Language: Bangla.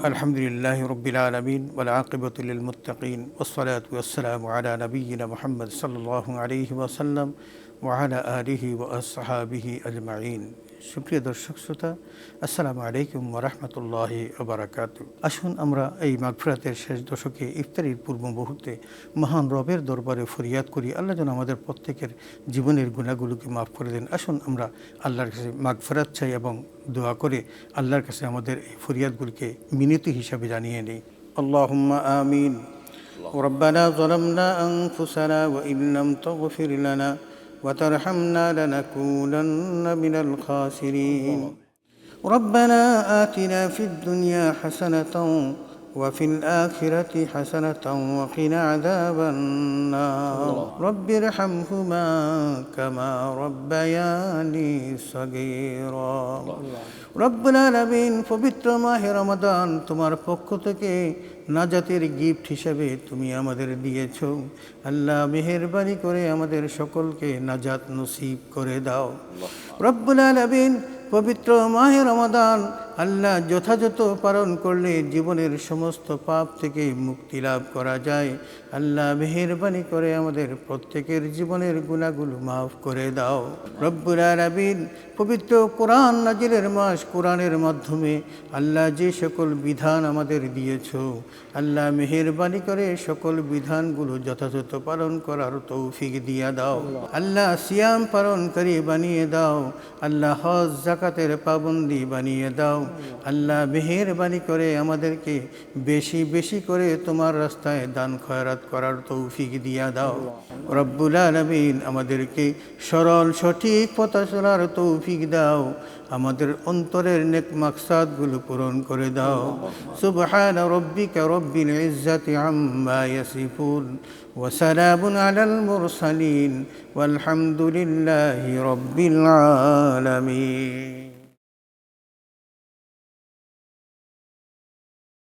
আলহামদুলিল্লাহি রাব্বিল আলামিন ওয়াল আকিবাতু লিল মুত্তাকিন ওয়াসসালাতু ওয়াসসালামু আলা নাবিয়্যিনা মুহাম্মদ সাল্লাল্লাহু আলাইহি ওয়াসাল্লাম ওয়া আলা আলিহি ওয়া আসহাবিহি আজমাইন। সুপ্রিয় দর্শক শ্রোতা, আসসালামু আলাইকুম ওয়া রাহমাতুল্লাহি ওয়া বারাকাতুহু। আসুন আমরা এই মাগফিরাতের শেষ দশকে ইফতারির পূর্ব মুহূর্তে মহান রবের দরবারে ফরিয়াদ করি, আল্লাহ যেন আমাদের প্রত্যেকের জীবনের গুনাহগুলোকে মাফ করে দেন। আসুন আমরা আল্লাহর কাছে মাগফিরাত চাই এবং দোয়া করে আল্লাহর কাছে আমাদের এই ফরিয়াদগুলোকে মিনতি হিসাবে জানিয়ে নিই। আল্লাহুম্মা আমিন। রব্বানা যালামনা আনফুসানা ওয়া ইন লাম তাগফির লানা ওয়া তারহামনা লানাকুনান্না মিনাল খাসিরিন। রব্বানা আতিনা ফিদ দুনিয়া হাসানাতাও ওয়া ফিল আখিরাতি হাসানাতাও ওয়া কিনা আযাবান নার। রব্বিরহামহুমা কামা রব্বায়ানি সগীরা। রব্বুল আলামিন, পবিত্র মাহে রমাদান তোমার পক্ষ থেকে নাজাতের গিফট হিসেবে তুমি আমাদের দিয়েছ। আল্লাহ, মেহেরবানি করে আমাদের সকলকে নাজাত নসিব করে দাও। রব্বুল আলামিন, পবিত্র মাহে রমাদান আল্লাহ যথাযথ পালন করলে জীবনের সমস্ত পাপ থেকে মুক্তি লাভ করা যায়। আল্লাহ, মেহেরবানি করে আমাদের প্রত্যেকের জীবনের গুনাহগুলো মাফ করে দাও। রব্বুল আলামিন, পবিত্র কোরআন নাজিলের মাস, কোরআনের মাধ্যমে আল্লাহ যে সকল বিধান আমাদের দিয়েছ, আল্লাহ মেহেরবানি করে সকল বিধানগুলো যথাযথ পালন করার তৌফিক দিয়া দাও। আল্লাহ, সিয়াম পালনকারী বানিয়ে দাও। আল্লাহ, হজ যাকাতের পাবন্দি বানিয়ে দাও। আল্লাহ, মেহেরবানি করে আমাদেরকে বেশি বেশি করে তোমার রাস্তায় দান খয়রাত করার তৌফিক দিয়া দাও। রব্বুল আলামিন, আমাদেরকে সরল সঠিক পথে চলার তৌফিক দাও। আমাদের অন্তরের নেক মাকসাদগুলো পূরণ করে দাও। সুবহান রাব্বিকা রব্বিল ইজ্জাতি আম্মা ইয়াসিফুন ওয়া সালামুন আলাল মুরসালিন ওয়ালহামদুলিল্লাহি রাব্বিল আলামিন।